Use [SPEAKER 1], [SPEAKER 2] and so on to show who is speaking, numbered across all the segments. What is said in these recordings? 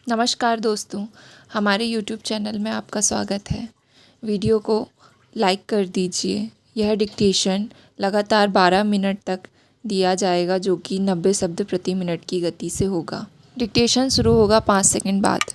[SPEAKER 1] नमस्कार दोस्तों, हमारे यूट्यूब चैनल में आपका स्वागत है। वीडियो को लाइक कर दीजिए। यह डिक्टेशन लगातार 12 मिनट तक दिया जाएगा, जो कि 90 शब्द प्रति मिनट की गति से होगा। डिक्टेशन शुरू होगा 5 सेकंड बाद।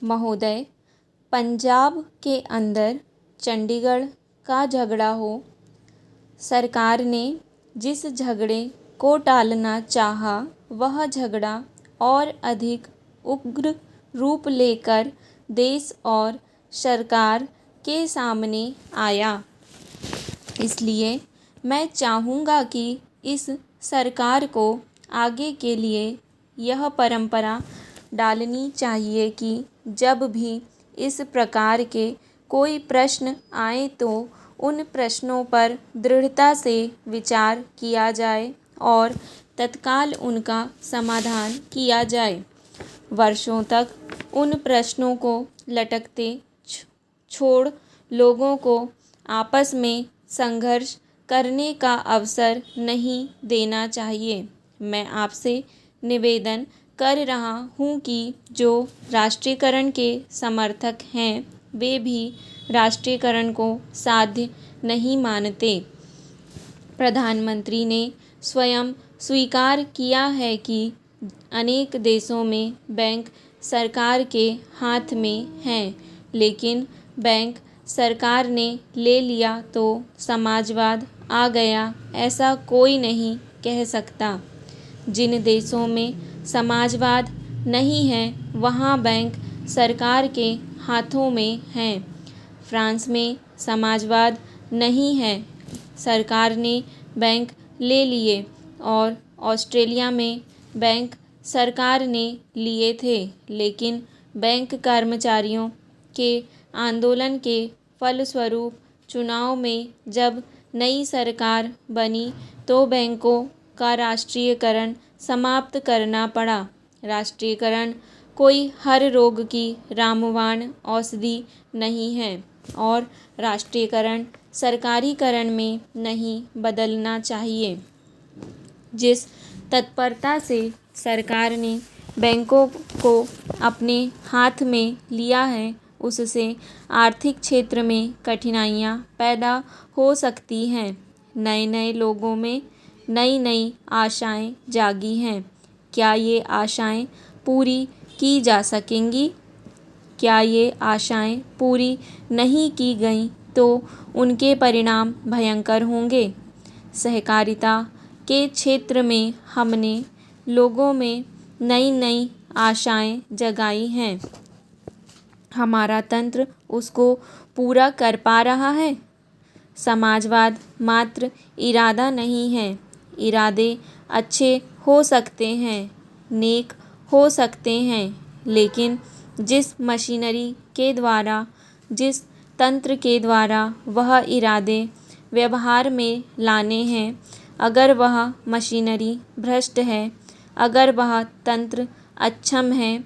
[SPEAKER 2] महोदय, पंजाब के अंदर चंडीगढ़ का झगड़ा हो। सरकार ने जिस झगड़े को टालना चाहा, वह झगड़ा और अधिक उग्र रूप लेकर देश और सरकार के सामने आया। इसलिए मैं चाहूँगा कि इस सरकार को आगे के लिए यह परंपरा डालनी चाहिए कि जब भी इस प्रकार के कोई प्रश्न आए तो उन प्रश्नों पर दृढ़ता से विचार किया जाए और तत्काल उनका समाधान किया जाए। वर्षों तक उन प्रश्नों को लटकते छोड़ लोगों को आपस में संघर्ष करने का अवसर नहीं देना चाहिए। मैं आपसे निवेदन कर रहा हूँ कि जो राष्ट्रीयकरण के समर्थक हैं, वे भी राष्ट्रीयकरण को साध्य नहीं मानते। प्रधानमंत्री ने स्वयं स्वीकार किया है कि अनेक देशों में बैंक सरकार के हाथ में हैं, लेकिन बैंक सरकार ने ले लिया तो समाजवाद आ गया, ऐसा कोई नहीं कह सकता। जिन देशों में समाजवाद नहीं है, वहाँ बैंक सरकार के हाथों में हैं। फ्रांस में समाजवाद नहीं है, सरकार ने बैंक ले लिए, और ऑस्ट्रेलिया में बैंक सरकार ने लिए थे, लेकिन बैंक कर्मचारियों के आंदोलन के फलस्वरूप चुनाव में जब नई सरकार बनी तो बैंकों का राष्ट्रीयकरण समाप्त करना पड़ा। राष्ट्रीयकरण कोई हर रोग की रामबाण औषधि नहीं है और राष्ट्रीयकरण सरकारीकरण में नहीं बदलना चाहिए। जिस तत्परता से सरकार ने बैंकों को अपने हाथ में लिया है, उससे आर्थिक क्षेत्र में कठिनाइयाँ पैदा हो सकती हैं। नए नए लोगों में नई नई आशाएं जागी हैं। क्या ये आशाएं पूरी की जा सकेंगी? क्या ये आशाएं पूरी नहीं की गईं तो उनके परिणाम भयंकर होंगे। सहकारिता के क्षेत्र में हमने लोगों में नई नई आशाएं जगाई हैं। हमारा तंत्र उसको पूरा कर पा रहा है। समाजवाद मात्र इरादा नहीं है। इरादे अच्छे हो सकते हैं, नेक हो सकते हैं, लेकिन जिस मशीनरी के द्वारा, जिस तंत्र के द्वारा वह इरादे व्यवहार में लाने हैं, अगर वह मशीनरी भ्रष्ट है, अगर वह तंत्र अक्षम है,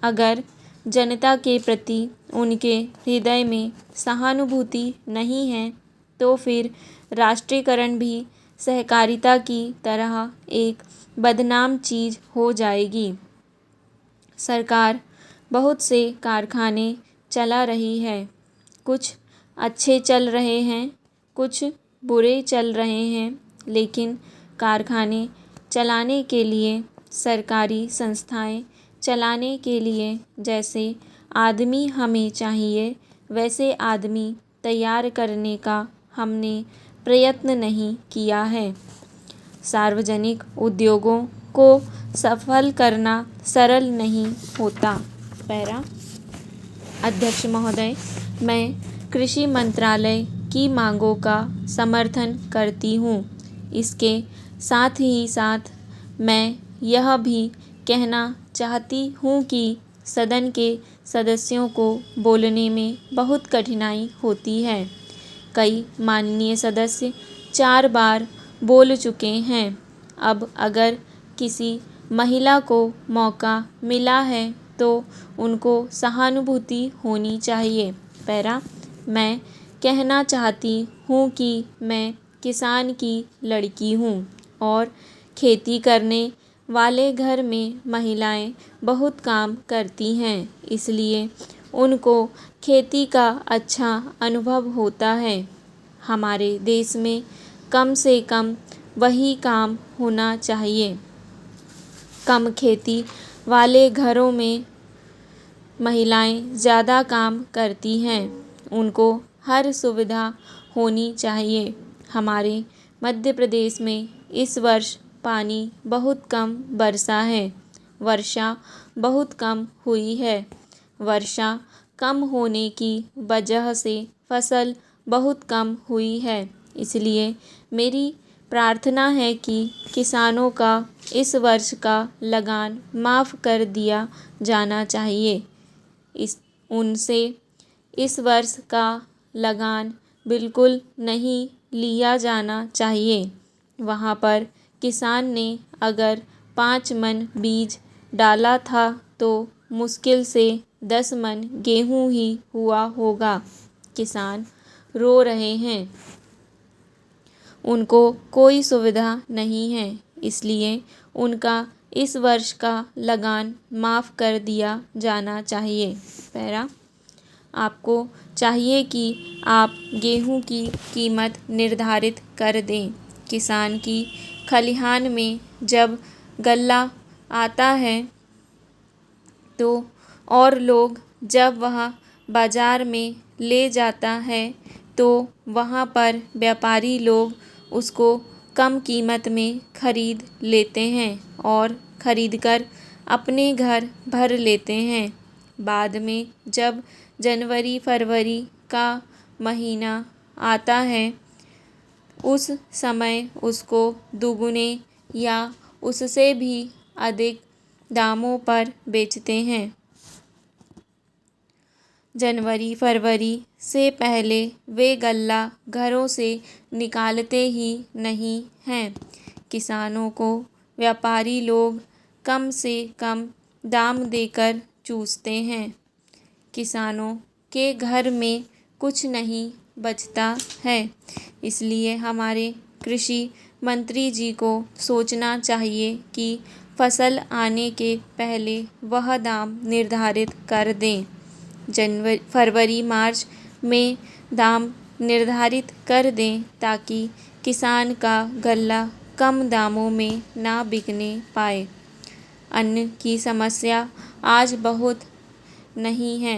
[SPEAKER 2] अगर जनता के प्रति उनके हृदय में सहानुभूति नहीं है, तो फिर राष्ट्रीयकरण भी सहकारिता की तरह एक बदनाम चीज़ हो जाएगी। सरकार बहुत से कारखाने चला रही है। कुछ अच्छे चल रहे हैं, कुछ बुरे चल रहे हैं, लेकिन कारखाने चलाने के लिए, सरकारी संस्थाएं चलाने के लिए जैसे आदमी हमें चाहिए, वैसे आदमी तैयार करने का हमने प्रयत्न नहीं किया है। सार्वजनिक उद्योगों को सफल करना सरल नहीं होता। पैरा अध्यक्ष महोदय, मैं कृषि मंत्रालय की मांगों का समर्थन करती हूँ। इसके साथ ही साथ मैं यह भी कहना चाहती हूँ कि सदन के सदस्यों को बोलने में बहुत कठिनाई होती है। कई माननीय सदस्य 4 बार बोल चुके हैं। अब अगर किसी महिला को मौका मिला है तो उनको सहानुभूति होनी चाहिए। पैरा मैं कहना चाहती हूँ कि मैं किसान की लड़की हूँ। और खेती करने वाले घर में महिलाएं बहुत काम करती हैं, इसलिए उनको खेती का अच्छा अनुभव होता है। हमारे देश में कम से कम वही काम होना चाहिए। कम खेती वाले घरों में महिलाएं ज़्यादा काम करती हैं, उनको हर सुविधा होनी चाहिए। हमारे मध्य प्रदेश में इस वर्ष पानी बहुत कम बरसा है। वर्षा बहुत कम हुई है। वर्षा कम होने की वजह से फसल बहुत कम हुई है, इसलिए मेरी प्रार्थना है कि किसानों का इस वर्ष का लगान माफ़ कर दिया जाना चाहिए। उनसे इस वर्ष का लगान बिल्कुल नहीं लिया जाना चाहिए। वहाँ पर किसान ने अगर 5 मन बीज डाला था तो मुश्किल से 10 मन गेहूँ ही हुआ होगा। किसान रो रहे हैं, उनको कोई सुविधा नहीं है, इसलिए उनका इस वर्ष का लगान माफ़ कर दिया जाना चाहिए। पैरा, आपको चाहिए कि आप गेहूं की कीमत निर्धारित कर दें। किसान की खलिहान में जब गल्ला आता है तो और लोग जब वह बाज़ार में ले जाता है तो वहाँ पर व्यापारी लोग उसको कम कीमत में खरीद लेते हैं और खरीदकर अपने घर भर लेते हैं। बाद में जब जनवरी फरवरी का महीना आता है, उस समय उसको दुगुने या उससे भी अधिक दामों पर बेचते हैं। जनवरी फरवरी से पहले वे गल्ला घरों से निकालते ही नहीं हैं। किसानों को व्यापारी लोग कम से कम दाम देकर चूसते हैं। किसानों के घर में कुछ नहीं बचता है, इसलिए हमारे कृषि मंत्री जी को सोचना चाहिए कि फसल आने के पहले वह दाम निर्धारित कर दें। फरवरी मार्च में दाम निर्धारित कर दें ताकि किसान का गल्ला कम दामों में ना बिकने पाए। अन्न की समस्या आज बहुत नहीं है।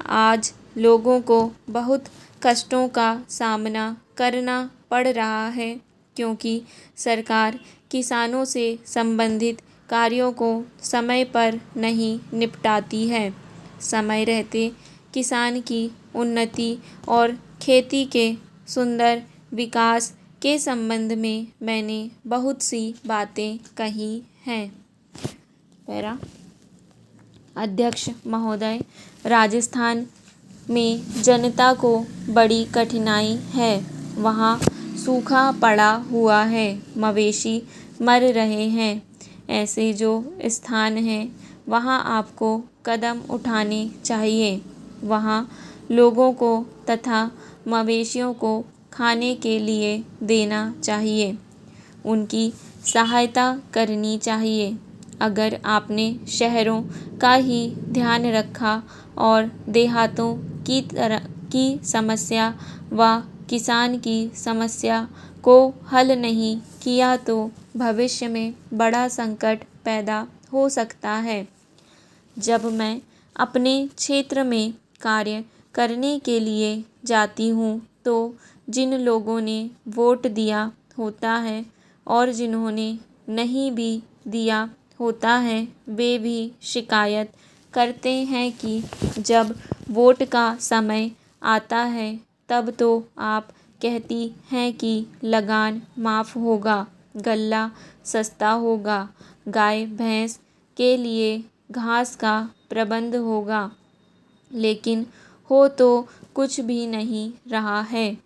[SPEAKER 2] आज लोगों को बहुत कष्टों का सामना करना पड़ रहा है क्योंकि सरकार किसानों से संबंधित कार्यों को समय पर नहीं निपटाती है। समय रहते किसान की उन्नति और खेती के सुंदर विकास के संबंध में मैंने बहुत सी बातें कही हैं। पैरा, अध्यक्ष महोदय, राजस्थान में जनता को बड़ी कठिनाई है। वहाँ सूखा पड़ा हुआ है, मवेशी मर रहे हैं। ऐसे जो स्थान हैं वहाँ आपको कदम उठाने चाहिए। वहाँ लोगों को तथा मवेशियों को खाने के लिए देना चाहिए, उनकी सहायता करनी चाहिए। अगर आपने शहरों का ही ध्यान रखा और देहातों की समस्या व किसान की समस्या को हल नहीं किया तो भविष्य में बड़ा संकट पैदा हो सकता है। जब मैं अपने क्षेत्र में कार्य करने के लिए जाती हूँ तो जिन लोगों ने वोट दिया होता है और जिन्होंने नहीं भी दिया होता है, वे भी शिकायत करते हैं कि जब वोट का समय आता है तब तो आप कहती हैं कि लगान माफ़ होगा, गल्ला सस्ता होगा, गाय भैंस के लिए घास का प्रबंध होगा, लेकिन हो तो कुछ भी नहीं रहा है।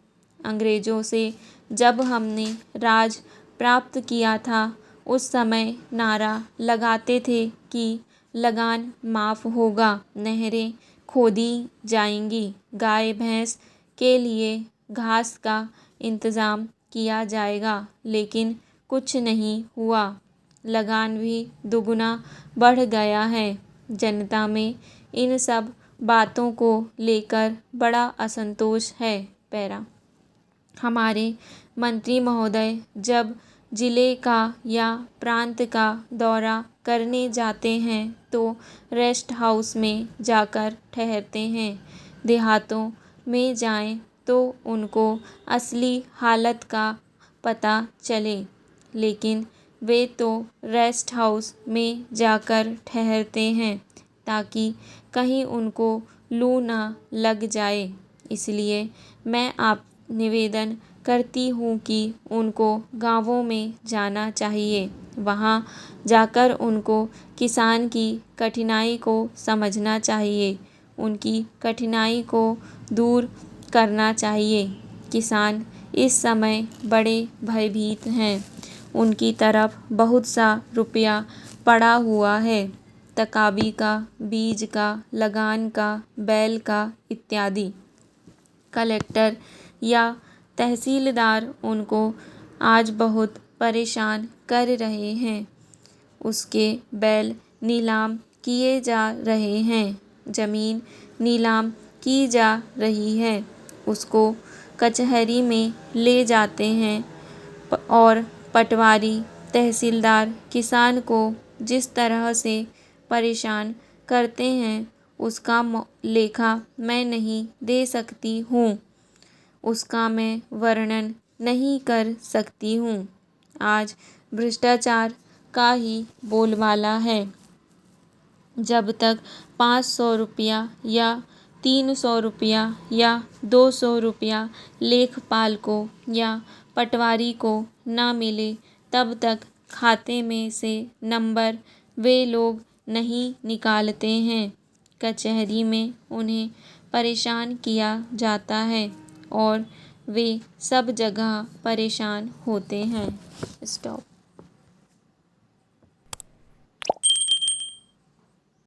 [SPEAKER 2] अंग्रेज़ों से जब हमने राज प्राप्त किया था उस समय नारा लगाते थे कि लगान माफ़ होगा, नहरें खोदी जाएंगी, गाय भैंस के लिए घास का इंतज़ाम किया जाएगा, लेकिन कुछ नहीं हुआ। लगान भी दुगुना बढ़ गया है। जनता में इन सब बातों को लेकर बड़ा असंतोष है। पैरा हमारे मंत्री महोदय जब जिले का या प्रांत का दौरा करने जाते हैं तो रेस्ट हाउस में जाकर ठहरते हैं। देहातों में जाएं तो उनको असली हालत का पता चले, लेकिन वे तो रेस्ट हाउस में जाकर ठहरते हैं ताकि कहीं उनको लू ना लग जाए। इसलिए मैं आप निवेदन करती हूँ कि उनको गांवों में जाना चाहिए। वहाँ जाकर उनको किसान की कठिनाई को समझना चाहिए, उनकी कठिनाई को दूर करना चाहिए। किसान इस समय बड़े भयभीत हैं। उनकी तरफ बहुत सा रुपया पड़ा हुआ है, तकाबी का, बीज का, लगान का, बैल का इत्यादि। कलेक्टर या तहसीलदार उनको आज बहुत परेशान कर रहे हैं। उसके बैल नीलाम किए जा रहे हैं, जमीन नीलाम की जा रही है। उसको कचहरी में ले जाते हैं और पटवारी तहसीलदार किसान को जिस तरह से परेशान करते हैं उसका लेखा मैं नहीं दे सकती हूँ, उसका मैं वर्णन नहीं कर सकती हूँ। आज भ्रष्टाचार का ही बोलबाला है। जब तक 500 रुपया या 300 रुपया या 200 रुपया लेखपाल को या पटवारी को ना मिले तब तक खाते में से नंबर वे लोग नहीं निकालते हैं। कचहरी में उन्हें परेशान किया जाता है और वे सब जगह परेशान होते हैं। स्टॉप।